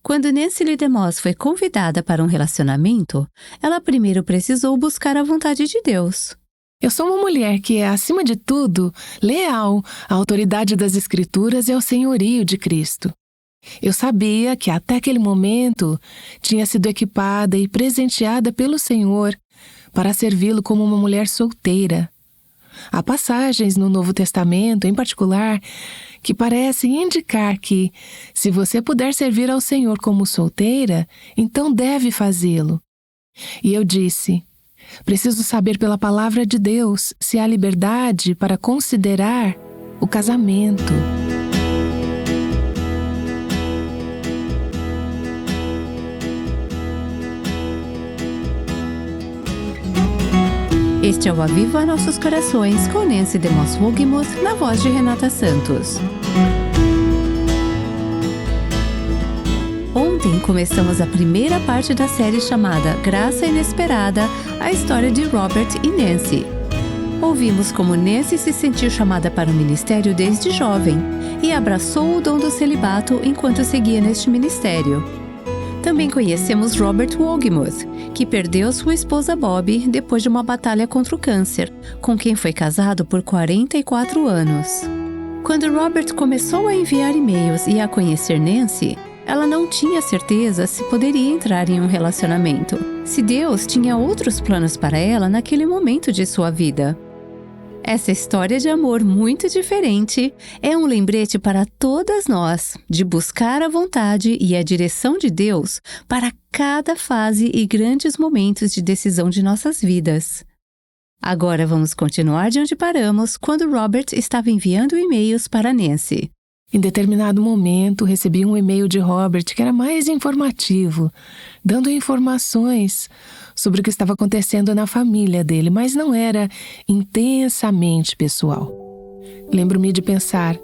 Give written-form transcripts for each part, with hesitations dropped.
Quando Nancy Lee DeMoss foi convidada para um relacionamento, ela primeiro precisou buscar a vontade de Deus. Eu sou uma mulher que é, acima de tudo, leal à autoridade das Escrituras e ao senhorio de Cristo. Eu sabia que até aquele momento tinha sido equipada e presenteada pelo Senhor para servi-lo como uma mulher solteira. Há passagens no Novo Testamento, em particular, que parecem indicar que, se você puder servir ao Senhor como solteira, então deve fazê-lo. E eu disse, preciso saber pela palavra de Deus se há liberdade para considerar o casamento. Este é o Aviva Nossos Corações, com Nancy DeMoss Wogemuth, na voz de Renata Santos. Ontem começamos a primeira parte da série chamada Graça Inesperada, a história de Robert e Nancy. Ouvimos como Nancy se sentiu chamada para o ministério desde jovem e abraçou o dom do celibato enquanto seguia neste ministério. Também conhecemos Robert Wogemuth, que perdeu sua esposa Bobbie depois de uma batalha contra o câncer, com quem foi casado por 44 anos. Quando Robert começou a enviar e-mails e a conhecer Nancy, ela não tinha certeza se poderia entrar em um relacionamento, se Deus tinha outros planos para ela naquele momento de sua vida. Essa história de amor muito diferente é um lembrete para todas nós de buscar a vontade e a direção de Deus para cada fase e grandes momentos de decisão de nossas vidas. Agora vamos continuar de onde paramos quando Robert estava enviando e-mails para Nancy. Em determinado momento, recebi um e-mail de Robert que era mais informativo, dando informações sobre o que estava acontecendo na família dele, mas não era intensamente pessoal. Lembro-me de pensar,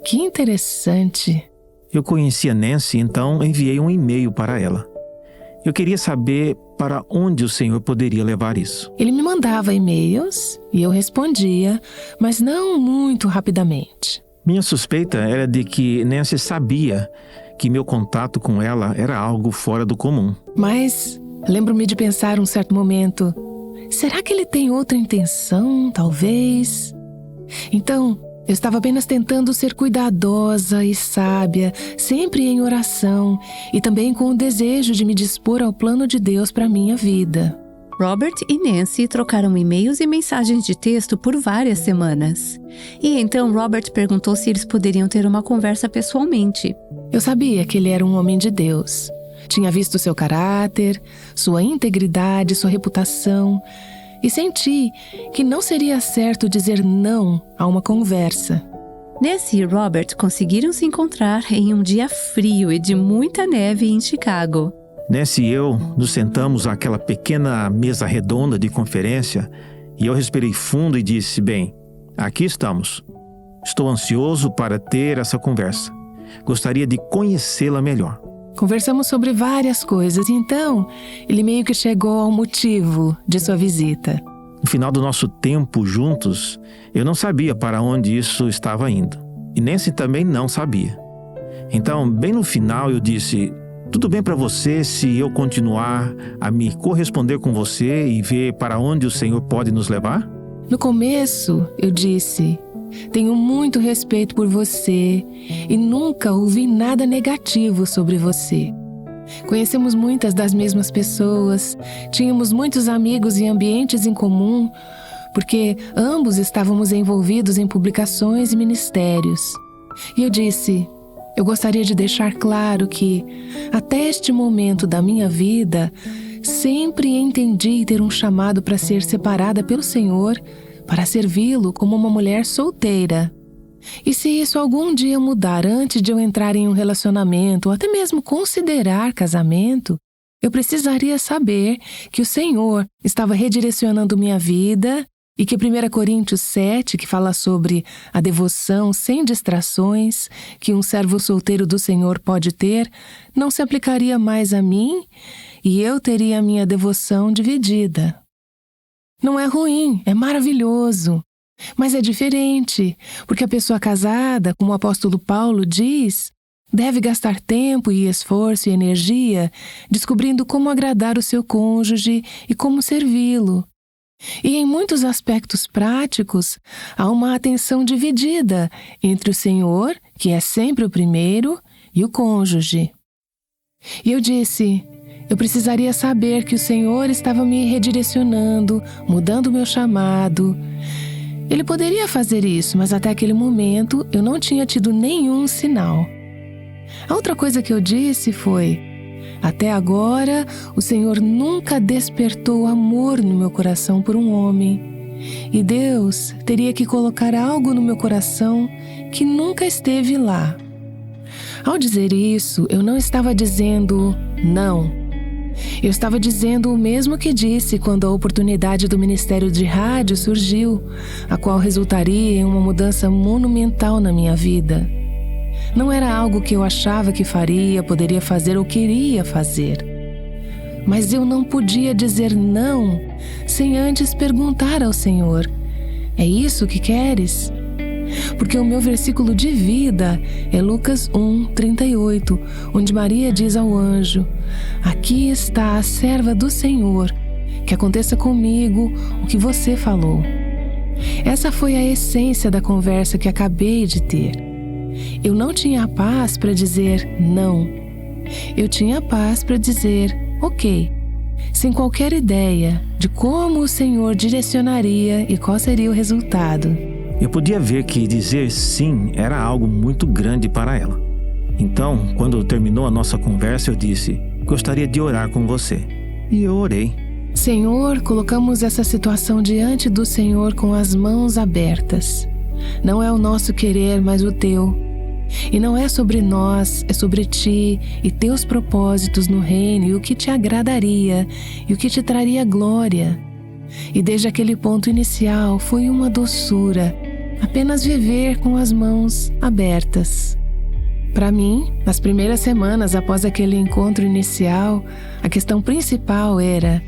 que interessante. Eu conhecia Nancy, então enviei um e-mail para ela. Eu queria saber para onde o Senhor poderia levar isso. Ele me mandava e-mails e eu respondia, mas não muito rapidamente. Minha suspeita era de que Nancy sabia que meu contato com ela era algo fora do comum. Mas lembro-me de pensar um certo momento, será que ele tem outra intenção, talvez? Então, eu estava apenas tentando ser cuidadosa e sábia, sempre em oração e também com o desejo de me dispor ao plano de Deus para a minha vida. Robert e Nancy trocaram e-mails e mensagens de texto por várias semanas. E então Robert perguntou se eles poderiam ter uma conversa pessoalmente. Eu sabia que ele era um homem de Deus. Tinha visto seu caráter, sua integridade, sua reputação, e senti que não seria certo dizer não a uma conversa. Nancy e Robert conseguiram se encontrar em um dia frio e de muita neve em Chicago. Nancy e eu nos sentamos àquela pequena mesa redonda de conferência e eu respirei fundo e disse, bem, aqui estamos. Estou ansioso para ter essa conversa. Gostaria de conhecê-la melhor. Conversamos sobre várias coisas e então ele meio que chegou ao motivo de sua visita. No final do nosso tempo juntos, eu não sabia para onde isso estava indo. E Nancy também não sabia. Então, bem no final eu disse, tudo bem para você se eu continuar a me corresponder com você e ver para onde o Senhor pode nos levar? No começo, eu disse, tenho muito respeito por você e nunca ouvi nada negativo sobre você. Conhecemos muitas das mesmas pessoas, tínhamos muitos amigos e ambientes em comum, porque ambos estávamos envolvidos em publicações e ministérios. E eu disse, eu gostaria de deixar claro que, até este momento da minha vida, sempre entendi ter um chamado para ser separada pelo Senhor, para servi-lo como uma mulher solteira. E se isso algum dia mudar antes de eu entrar em um relacionamento, ou até mesmo considerar casamento, eu precisaria saber que o Senhor estava redirecionando minha vida e que 1 Coríntios 7, que fala sobre a devoção sem distrações que um servo solteiro do Senhor pode ter, não se aplicaria mais a mim e eu teria a minha devoção dividida. Não é ruim, é maravilhoso, mas é diferente, porque a pessoa casada, como o apóstolo Paulo diz, deve gastar tempo e esforço e energia descobrindo como agradar o seu cônjuge e como servi-lo. E em muitos aspectos práticos, há uma atenção dividida entre o Senhor, que é sempre o primeiro, e o cônjuge. E eu disse, eu precisaria saber que o Senhor estava me redirecionando, mudando o meu chamado. Ele poderia fazer isso, mas até aquele momento eu não tinha tido nenhum sinal. A outra coisa que eu disse foi: até agora, o Senhor nunca despertou amor no meu coração por um homem. E Deus teria que colocar algo no meu coração que nunca esteve lá. Ao dizer isso, eu não estava dizendo não. Eu estava dizendo o mesmo que disse quando a oportunidade do Ministério de Rádio surgiu, a qual resultaria em uma mudança monumental na minha vida. Não era algo que eu achava que faria, poderia fazer ou queria fazer. Mas eu não podia dizer não sem antes perguntar ao Senhor: é isso que queres? Porque o meu versículo de vida é Lucas 1:38, onde Maria diz ao anjo: aqui está a serva do Senhor, que aconteça comigo o que você falou. Essa foi a essência da conversa que acabei de ter. Eu não tinha paz para dizer não. Eu tinha paz para dizer ok, sem qualquer ideia de como o Senhor direcionaria e qual seria o resultado. Eu podia ver que dizer sim era algo muito grande para ela. Então, quando terminou a nossa conversa, eu disse: gostaria de orar com você. E eu orei. Senhor, colocamos essa situação diante do Senhor com as mãos abertas. Não é o nosso querer, mas o teu. E não é sobre nós, é sobre ti e teus propósitos no reino e o que te agradaria e o que te traria glória. E desde aquele ponto inicial foi uma doçura, apenas viver com as mãos abertas. Para mim, nas primeiras semanas após aquele encontro inicial, a questão principal era: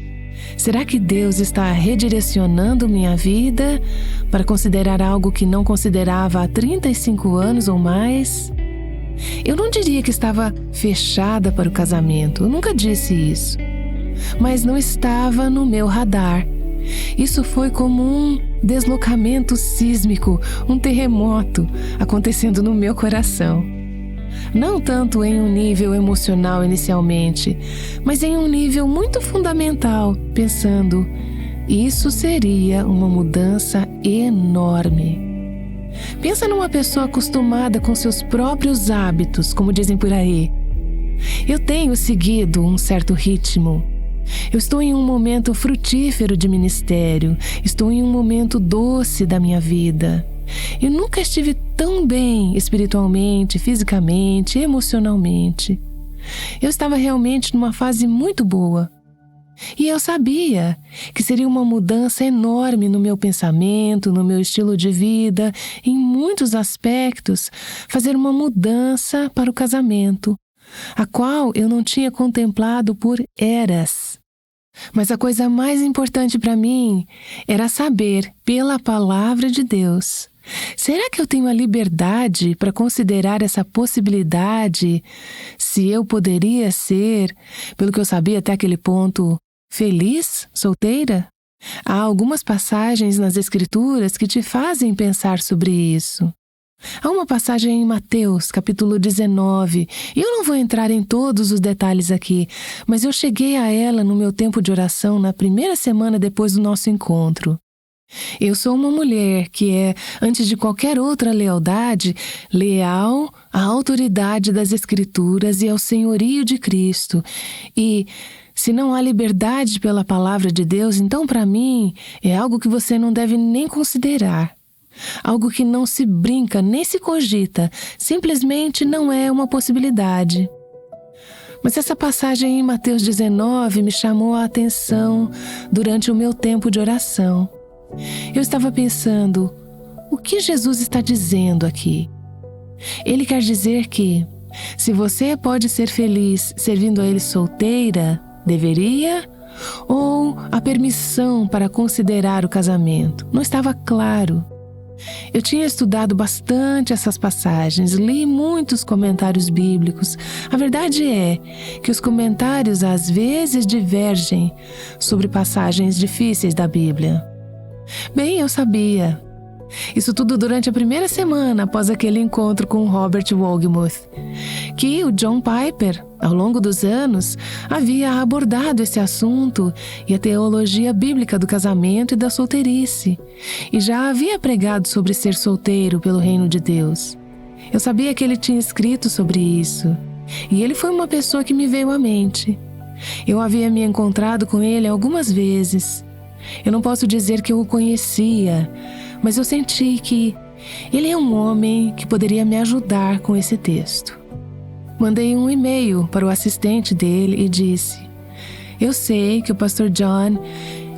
será que Deus está redirecionando minha vida para considerar algo que não considerava há 35 anos ou mais? Eu não diria que estava fechada para o casamento, eu nunca disse isso. Mas não estava no meu radar. Isso foi como um deslocamento sísmico, um terremoto acontecendo no meu coração. Não tanto em um nível emocional inicialmente, mas em um nível muito fundamental, pensando: isso seria uma mudança enorme. Pensa numa pessoa acostumada com seus próprios hábitos, como dizem por aí. Eu tenho seguido um certo ritmo. Eu estou em um momento frutífero de ministério, estou em um momento doce da minha vida. Eu nunca estive tão bem espiritualmente, fisicamente, emocionalmente. Eu estava realmente numa fase muito boa. E eu sabia que seria uma mudança enorme no meu pensamento, no meu estilo de vida, em muitos aspectos, fazer uma mudança para o casamento, a qual eu não tinha contemplado por eras. Mas a coisa mais importante para mim era saber, pela palavra de Deus, será que eu tenho a liberdade para considerar essa possibilidade, se eu poderia ser, pelo que eu sabia até aquele ponto, feliz, solteira? Há algumas passagens nas Escrituras que te fazem pensar sobre isso. Há uma passagem em Mateus, capítulo 19, e eu não vou entrar em todos os detalhes aqui, mas eu cheguei a ela no meu tempo de oração na primeira semana depois do nosso encontro. Eu sou uma mulher que é, antes de qualquer outra lealdade, leal à autoridade das Escrituras e ao senhorio de Cristo. E se não há liberdade pela palavra de Deus, então para mim é algo que você não deve nem considerar. Algo que não se brinca, nem se cogita, simplesmente não é uma possibilidade. Mas essa passagem em Mateus 19 me chamou a atenção durante o meu tempo de oração. Eu estava pensando, o que Jesus está dizendo aqui? Ele quer dizer que, se você pode ser feliz servindo a Ele solteira, deveria? Ou a permissão para considerar o casamento? Não estava claro. Eu tinha estudado bastante essas passagens, li muitos comentários bíblicos. A verdade é que os comentários às vezes divergem sobre passagens difíceis da Bíblia. Bem, eu sabia. Isso tudo durante a primeira semana após aquele encontro com Robert Wohlgemuth, que o John Piper, ao longo dos anos, havia abordado esse assunto e a teologia bíblica do casamento e da solteirice, e já havia pregado sobre ser solteiro pelo reino de Deus. Eu sabia que ele tinha escrito sobre isso, e ele foi uma pessoa que me veio à mente. Eu havia me encontrado com ele algumas vezes. Eu não posso dizer que eu o conhecia, mas eu senti que ele é um homem que poderia me ajudar com esse texto. Mandei um e-mail para o assistente dele e disse: eu sei que o pastor John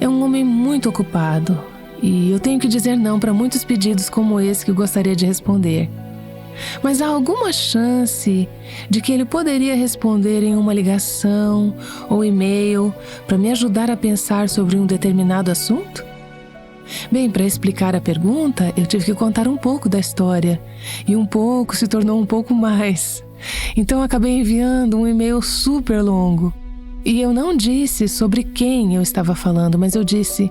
é um homem muito ocupado e eu tenho que dizer não para muitos pedidos como esse que eu gostaria de responder. Mas há alguma chance de que ele poderia responder em uma ligação ou e-mail para me ajudar a pensar sobre um determinado assunto? Bem, para explicar a pergunta, eu tive que contar um pouco da história, e um pouco se tornou um pouco mais. Então acabei enviando um e-mail super longo. E eu não disse sobre quem eu estava falando, mas eu disse: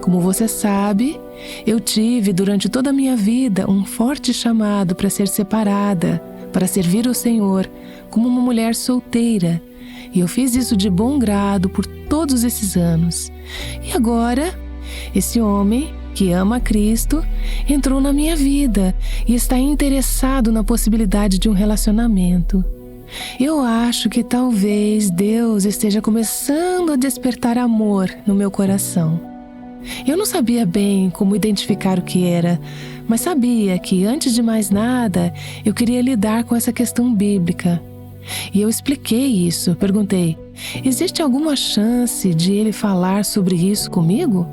como você sabe, eu tive durante toda a minha vida um forte chamado para ser separada, para servir o Senhor, como uma mulher solteira. E eu fiz isso de bom grado por todos esses anos. E agora, esse homem que ama Cristo entrou na minha vida e está interessado na possibilidade de um relacionamento. Eu acho que talvez Deus esteja começando a despertar amor no meu coração. Eu não sabia bem como identificar o que era, mas sabia que, antes de mais nada, eu queria lidar com essa questão bíblica. E eu expliquei isso, perguntei: existe alguma chance de ele falar sobre isso comigo?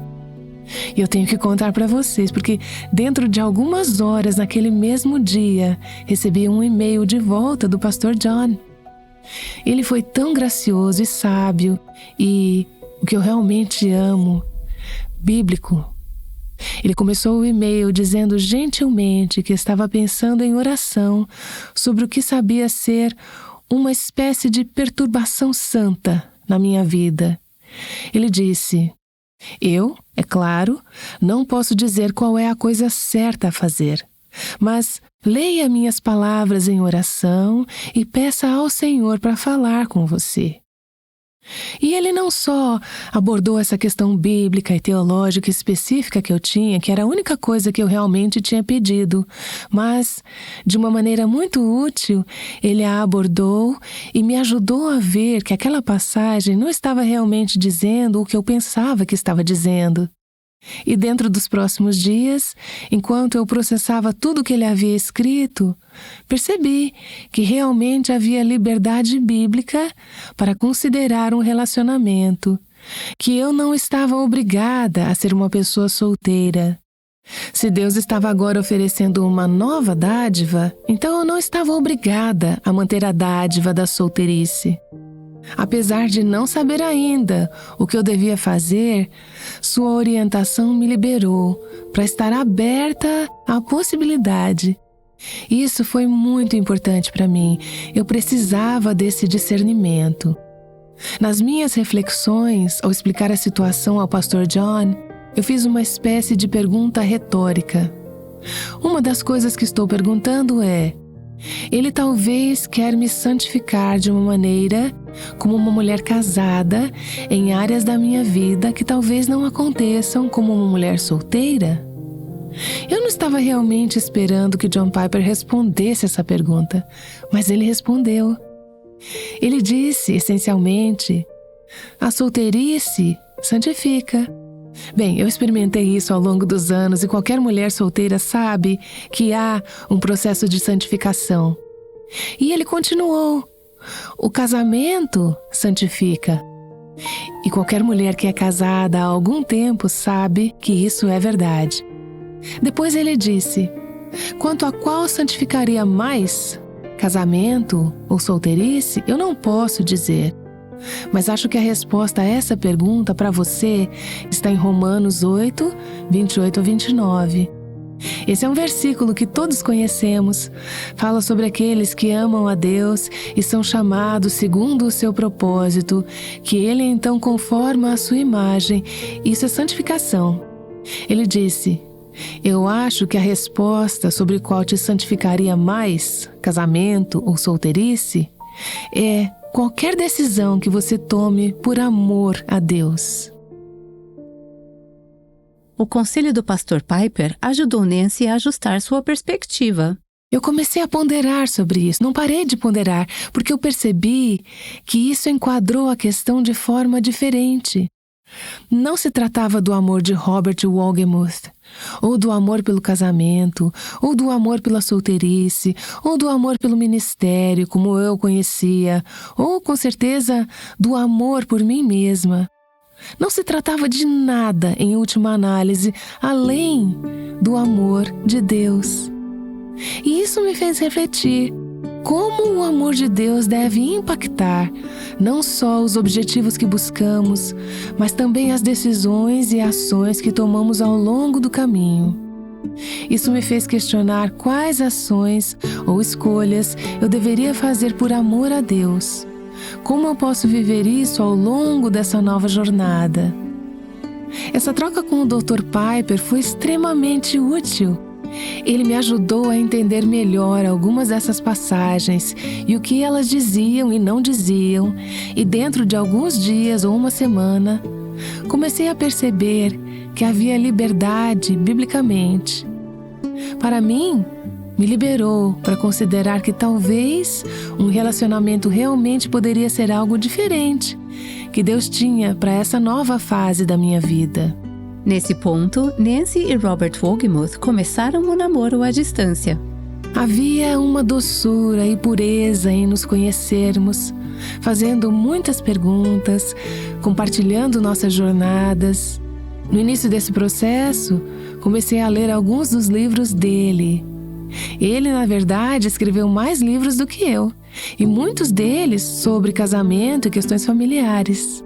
E eu tenho que contar para vocês, porque dentro de algumas horas naquele mesmo dia, recebi um e-mail de volta do pastor John. Ele foi tão gracioso e sábio e, o que eu realmente amo, bíblico. Ele começou o e-mail dizendo gentilmente que estava pensando em oração sobre o que sabia ser uma espécie de perturbação santa na minha vida. Ele disse: eu, é claro, não posso dizer qual é a coisa certa a fazer, mas leia minhas palavras em oração e peça ao Senhor para falar com você. E ele não só abordou essa questão bíblica e teológica específica que eu tinha, que era a única coisa que eu realmente tinha pedido, mas, de uma maneira muito útil, ele a abordou e me ajudou a ver que aquela passagem não estava realmente dizendo o que eu pensava que estava dizendo. E dentro dos próximos dias, enquanto eu processava tudo o que ele havia escrito, percebi que realmente havia liberdade bíblica para considerar um relacionamento, que eu não estava obrigada a ser uma pessoa solteira. Se Deus estava agora oferecendo uma nova dádiva, então eu não estava obrigada a manter a dádiva da solteirice. Apesar de não saber ainda o que eu devia fazer, sua orientação me liberou para estar aberta à possibilidade. Isso foi muito importante para mim. Eu precisava desse discernimento. Nas minhas reflexões, ao explicar a situação ao pastor John, eu fiz uma espécie de pergunta retórica. Uma das coisas que estou perguntando é: ele talvez quer me santificar de uma maneira como uma mulher casada em áreas da minha vida que talvez não aconteçam como uma mulher solteira? Eu não estava realmente esperando que John Piper respondesse essa pergunta, mas ele respondeu. Ele disse, essencialmente: a solteirice santifica. Bem, eu experimentei isso ao longo dos anos e qualquer mulher solteira sabe que há um processo de santificação. E ele continuou: o casamento santifica. E qualquer mulher que é casada há algum tempo sabe que isso é verdade. Depois ele disse: quanto a qual santificaria mais, casamento ou solteirice, eu não posso dizer. Mas acho que a resposta a essa pergunta para você está em Romanos 8, 28 a 29. Esse é um versículo que todos conhecemos. Fala sobre aqueles que amam a Deus e são chamados segundo o seu propósito, que Ele então conforma a sua imagem. Isso é santificação. Ele disse: eu acho que a resposta sobre qual te santificaria mais, casamento ou solteirice, é qualquer decisão que você tome por amor a Deus. O conselho do pastor Piper ajudou Nancy a ajustar sua perspectiva. Eu comecei a ponderar sobre isso, não parei de ponderar, porque eu percebi que isso enquadrou a questão de forma diferente. Não se tratava do amor de Robert Wogemuth, ou do amor pelo casamento, ou do amor pela solteirice, ou do amor pelo ministério, como eu conhecia, ou, com certeza, do amor por mim mesma. Não se tratava de nada, em última análise, além do amor de Deus. E isso me fez refletir como o amor de Deus deve impactar não só os objetivos que buscamos, mas também as decisões e ações que tomamos ao longo do caminho. Isso me fez questionar quais ações ou escolhas eu deveria fazer por amor a Deus. Como eu posso viver isso ao longo dessa nova jornada? Essa troca com o Dr. Piper foi extremamente útil. Ele me ajudou a entender melhor algumas dessas passagens e o que elas diziam e não diziam, e dentro de alguns dias ou uma semana, comecei a perceber que havia liberdade biblicamente. Para mim, me liberou para considerar que talvez um relacionamento realmente poderia ser algo diferente que Deus tinha para essa nova fase da minha vida. Nesse ponto, Nancy e Robert Wogemuth começaram o namoro à distância. Havia uma doçura e pureza em nos conhecermos, fazendo muitas perguntas, compartilhando nossas jornadas. No início desse processo, comecei a ler alguns dos livros dele. Ele, na verdade, escreveu mais livros do que eu, e muitos deles sobre casamento e questões familiares.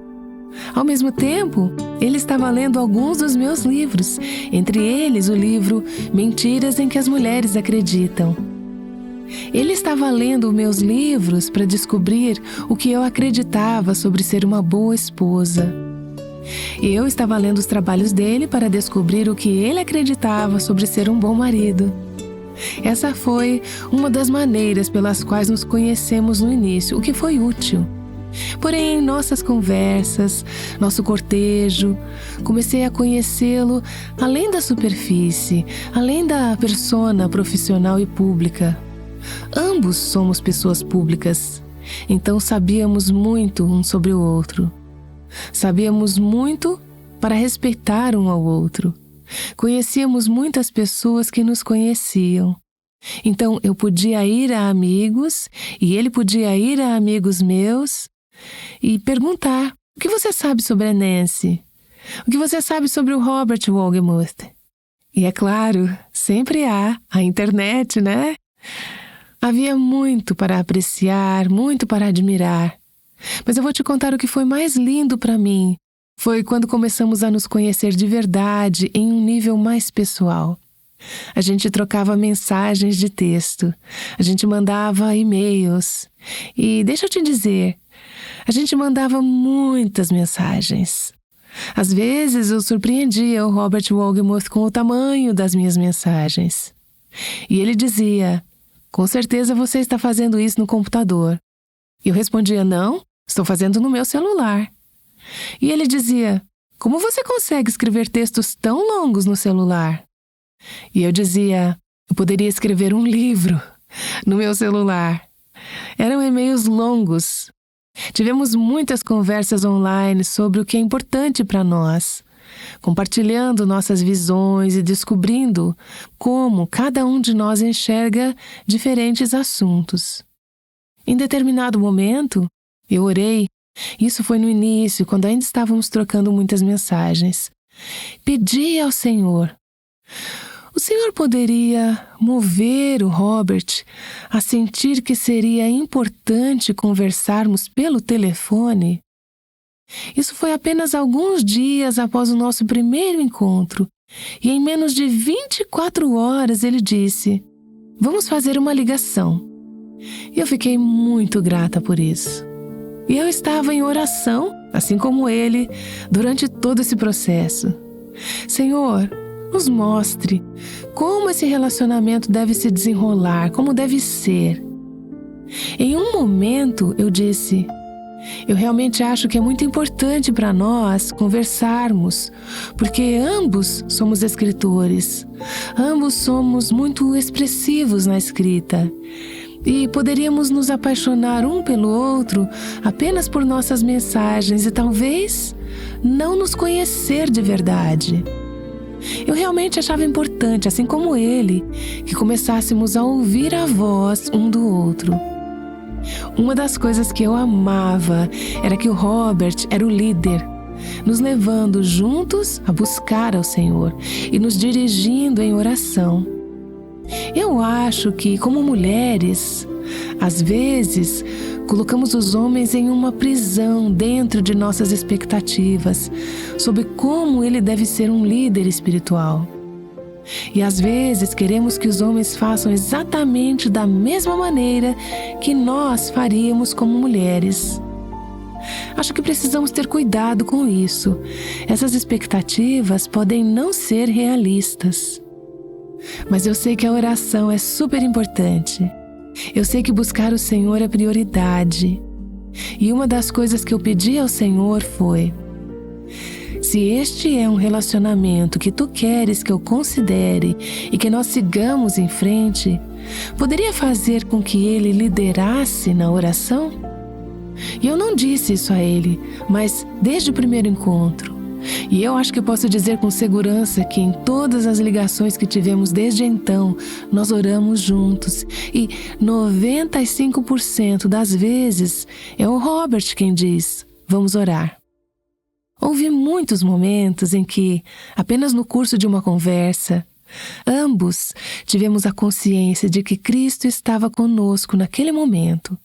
Ao mesmo tempo, ele estava lendo alguns dos meus livros, entre eles o livro Mentiras em que as Mulheres Acreditam. Ele estava lendo meus livros para descobrir o que eu acreditava sobre ser uma boa esposa. Eu estava lendo os trabalhos dele para descobrir o que ele acreditava sobre ser um bom marido. Essa foi uma das maneiras pelas quais nos conhecemos no início, o que foi útil. Porém, em nossas conversas, nosso cortejo, comecei a conhecê-lo além da superfície, além da persona profissional e pública. Ambos somos pessoas públicas, então sabíamos muito um sobre o outro. Sabíamos muito para respeitar um ao outro. Conhecíamos muitas pessoas que nos conheciam. Então eu podia ir a amigos e ele podia ir a amigos meus e perguntar: o que você sabe sobre a Nancy? O que você sabe sobre o Robert Wogemuth? E é claro, sempre há a internet, né? Havia muito para apreciar, muito para admirar. Mas eu vou te contar o que foi mais lindo para mim. Foi quando começamos a nos conhecer de verdade em um nível mais pessoal. A gente trocava mensagens de texto, a gente mandava e-mails. E deixa eu te dizer, a gente mandava muitas mensagens. Às vezes eu surpreendia o Robert Wogemuth com o tamanho das minhas mensagens. E ele dizia: com certeza você está fazendo isso no computador. E eu respondia: não, estou fazendo no meu celular. E ele dizia: como você consegue escrever textos tão longos no celular? E eu dizia: eu poderia escrever um livro no meu celular. Eram e-mails longos. Tivemos muitas conversas online sobre o que é importante para nós, compartilhando nossas visões e descobrindo como cada um de nós enxerga diferentes assuntos. Em determinado momento, eu orei. Isso foi no início, quando ainda estávamos trocando muitas mensagens. Pedi ao Senhor: o Senhor poderia mover o Robert a sentir que seria importante conversarmos pelo telefone? Isso foi apenas alguns dias após o nosso primeiro encontro, E em menos de 24 horas ele disse: vamos fazer uma ligação. E eu fiquei muito grata por isso. E eu estava em oração, assim como ele, durante todo esse processo. Senhor, nos mostre como esse relacionamento deve se desenrolar, como deve ser. Em um momento eu disse: eu realmente acho que é muito importante para nós conversarmos, porque ambos somos escritores, ambos somos muito expressivos na escrita e poderíamos nos apaixonar um pelo outro apenas por nossas mensagens e talvez não nos conhecer de verdade. Eu realmente achava importante, assim como ele, que começássemos a ouvir a voz um do outro. Uma das coisas que eu amava era que o Robert era o líder, nos levando juntos a buscar ao Senhor e nos dirigindo em oração. Eu acho que, como mulheres, às vezes colocamos os homens em uma prisão dentro de nossas expectativas sobre como ele deve ser um líder espiritual. E às vezes queremos que os homens façam exatamente da mesma maneira que nós faríamos como mulheres. Acho que precisamos ter cuidado com isso. Essas expectativas podem não ser realistas. Mas eu sei que a oração é super importante. Eu sei que buscar o Senhor é prioridade. E uma das coisas que eu pedi ao Senhor foi: se este é um relacionamento que tu queres que eu considere e que nós sigamos em frente, poderia fazer com que ele liderasse na oração? E eu não disse isso a ele, mas desde o primeiro encontro. E eu acho que posso dizer com segurança que em todas as ligações que tivemos desde então, nós oramos juntos. E 95% das vezes é o Robert quem diz: vamos orar. Houve muitos momentos em que, apenas no curso de uma conversa, ambos tivemos a consciência de que Cristo estava conosco naquele momento,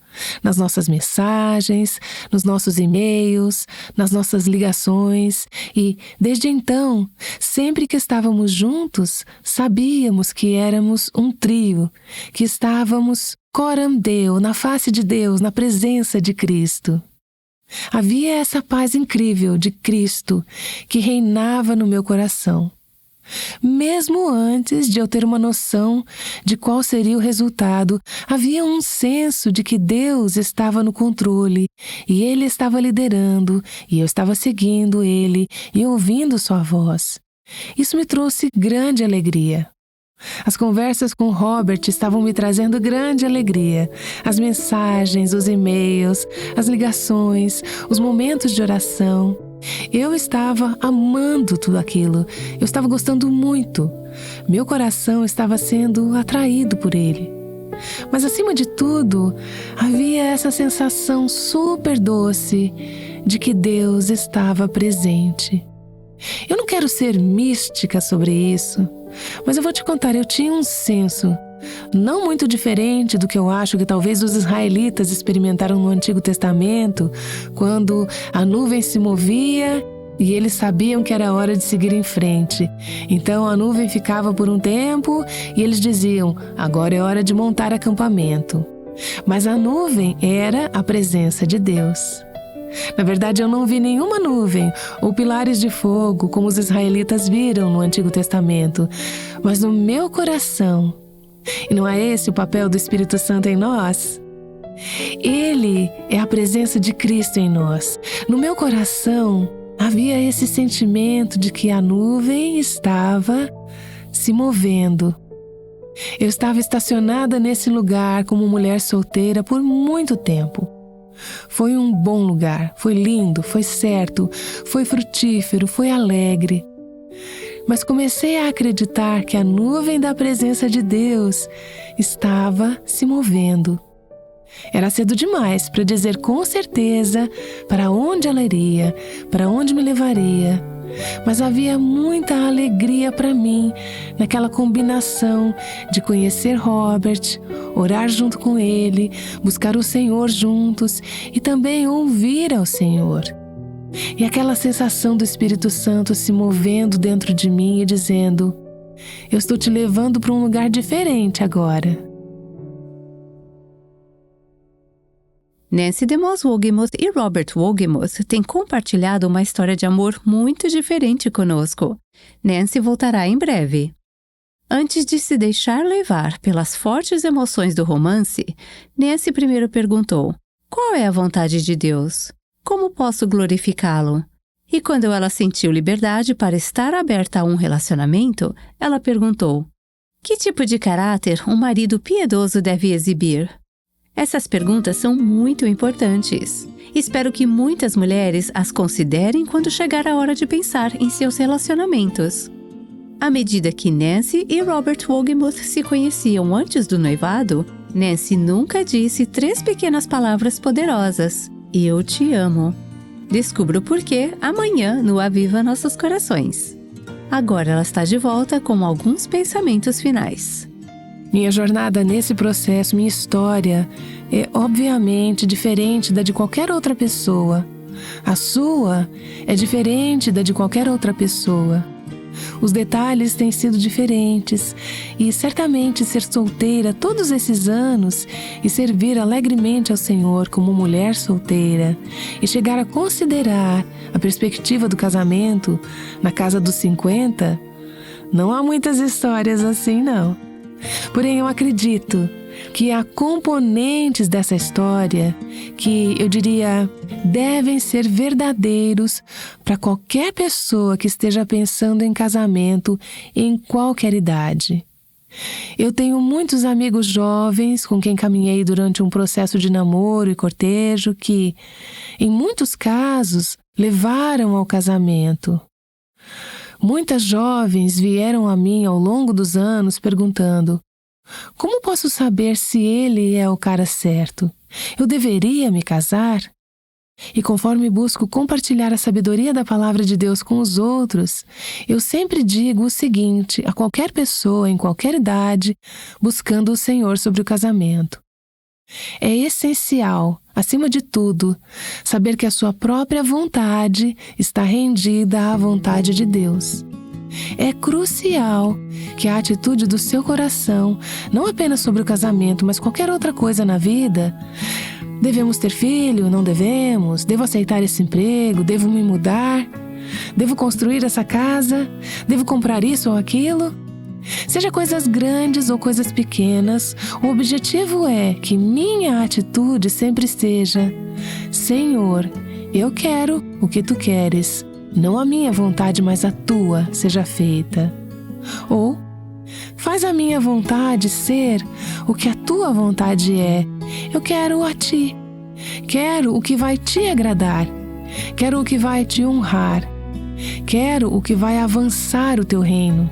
nas nossas mensagens, nos nossos e-mails, nas nossas ligações, e, desde então, sempre que estávamos juntos, sabíamos que éramos um trio, que estávamos coram Deo, na face de Deus, na presença de Cristo. Havia essa paz incrível de Cristo que reinava no meu coração. Mesmo antes de eu ter uma noção de qual seria o resultado, havia um senso de que Deus estava no controle e Ele estava liderando e eu estava seguindo Ele e ouvindo sua voz. Isso me trouxe grande alegria. As conversas com Robert estavam me trazendo grande alegria. As mensagens, os e-mails, as ligações, os momentos de oração. Eu estava amando tudo aquilo. Eu estava gostando muito. Meu coração estava sendo atraído por ele. Mas acima de tudo, havia essa sensação super doce de que Deus estava presente. Eu não quero ser mística sobre isso, mas eu vou te contar, eu tinha um senso não muito diferente do que eu acho que talvez os israelitas experimentaram no Antigo Testamento, quando a nuvem se movia e eles sabiam que era hora de seguir em frente. Então a nuvem ficava por um tempo e eles diziam: agora é hora de montar acampamento. Mas a nuvem era a presença de Deus. Na verdade, eu não vi nenhuma nuvem ou pilares de fogo como os israelitas viram no Antigo Testamento, mas no meu coração. E não é esse o papel do Espírito Santo em nós? Ele é a presença de Cristo em nós. No meu coração havia esse sentimento de que a nuvem estava se movendo. Eu estava estacionada nesse lugar como mulher solteira por muito tempo. Foi um bom lugar, foi lindo, foi certo, foi frutífero, foi alegre. Mas comecei a acreditar que a nuvem da presença de Deus estava se movendo. Era cedo demais para dizer com certeza para onde ela iria, para onde me levaria. Mas havia muita alegria para mim naquela combinação de conhecer Robert, orar junto com ele, buscar o Senhor juntos e também ouvir ao Senhor. E aquela sensação do Espírito Santo se movendo dentro de mim e dizendo: eu estou te levando para um lugar diferente agora. Nancy DeMoss Wolgemuth e Robert Wolgemuth têm compartilhado uma história de amor muito diferente conosco. Nancy voltará em breve. Antes de se deixar levar pelas fortes emoções do romance, Nancy primeiro perguntou: qual é a vontade de Deus? Como posso glorificá-lo? E quando ela sentiu liberdade para estar aberta a um relacionamento, ela perguntou: que tipo de caráter um marido piedoso deve exibir? Essas perguntas são muito importantes. Espero que muitas mulheres as considerem quando chegar a hora de pensar em seus relacionamentos. À medida que Nancy e Robert Wolgemuth se conheciam antes do noivado, Nancy nunca disse 3 pequenas palavras poderosas: eu te amo. Descubra o porquê amanhã no Aviva Nossos Corações. Agora ela está de volta com alguns pensamentos finais. Minha jornada nesse processo, minha história, é obviamente diferente da de qualquer outra pessoa. A sua é diferente da de qualquer outra pessoa. Os detalhes têm sido diferentes e certamente ser solteira todos esses anos e servir alegremente ao Senhor como mulher solteira e chegar a considerar a perspectiva do casamento na casa dos 50, não há muitas histórias assim, não. Porém, eu acredito que há componentes dessa história que, eu diria, devem ser verdadeiros para qualquer pessoa que esteja pensando em casamento em qualquer idade. Eu tenho muitos amigos jovens com quem caminhei durante um processo de namoro e cortejo que, em muitos casos, levaram ao casamento. Muitas jovens vieram a mim ao longo dos anos perguntando: como posso saber se ele é o cara certo? Eu deveria me casar? E conforme busco compartilhar a sabedoria da palavra de Deus com os outros, eu sempre digo o seguinte a qualquer pessoa em qualquer idade buscando o Senhor sobre o casamento: é essencial, acima de tudo, saber que a sua própria vontade está rendida à vontade de Deus. É crucial que a atitude do seu coração, não apenas sobre o casamento, mas qualquer outra coisa na vida: devemos ter filho? Não devemos? Devo aceitar esse emprego? Devo me mudar? Devo construir essa casa? Devo comprar isso ou aquilo? Seja coisas grandes ou coisas pequenas, o objetivo é que minha atitude sempre seja: Senhor, eu quero o que tu queres, não a minha vontade, mas a tua seja feita. Ou, faz a minha vontade ser o que a tua vontade é. Eu quero a ti. Quero o que vai te agradar. Quero o que vai te honrar. Quero o que vai avançar o teu reino.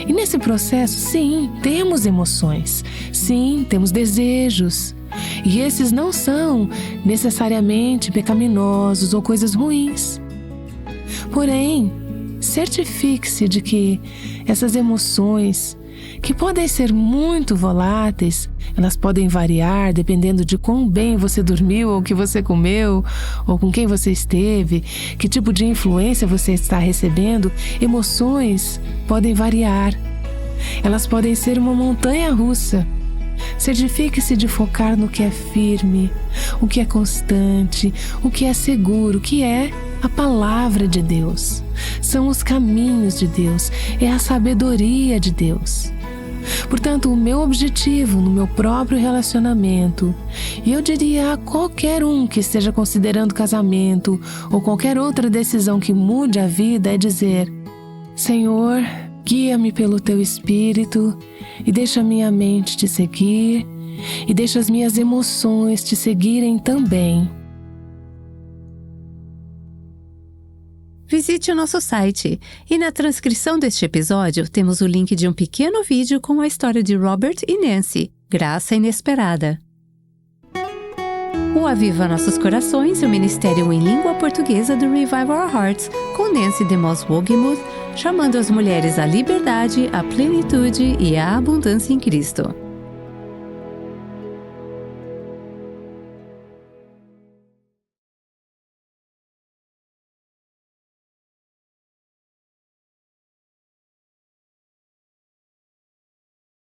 E nesse processo, sim, temos emoções. Sim, temos desejos. E esses não são necessariamente pecaminosos ou coisas ruins. Porém, certifique-se de que essas emoções, que podem ser muito voláteis, elas podem variar dependendo de quão bem você dormiu, ou o que você comeu, ou com quem você esteve, que tipo de influência você está recebendo. Emoções podem variar. Elas podem ser uma montanha-russa. Certifique-se de focar no que é firme, o que é constante, o que é seguro, que é a palavra de Deus. São os caminhos de Deus, é a sabedoria de Deus. Portanto, o meu objetivo no meu próprio relacionamento, e eu diria a qualquer um que esteja considerando casamento ou qualquer outra decisão que mude a vida, é dizer: Senhor, guia-me pelo teu Espírito e deixa minha mente te seguir e deixa as minhas emoções te seguirem também. Visite o nosso site e na transcrição deste episódio temos o link de um pequeno vídeo com a história de Robert e Nancy, Graça Inesperada. O Aviva Nossos Corações é o ministério em língua portuguesa do Revive Our Hearts, com Nancy DeMoss Wolgemuth, chamando as mulheres à liberdade, à plenitude e à abundância em Cristo.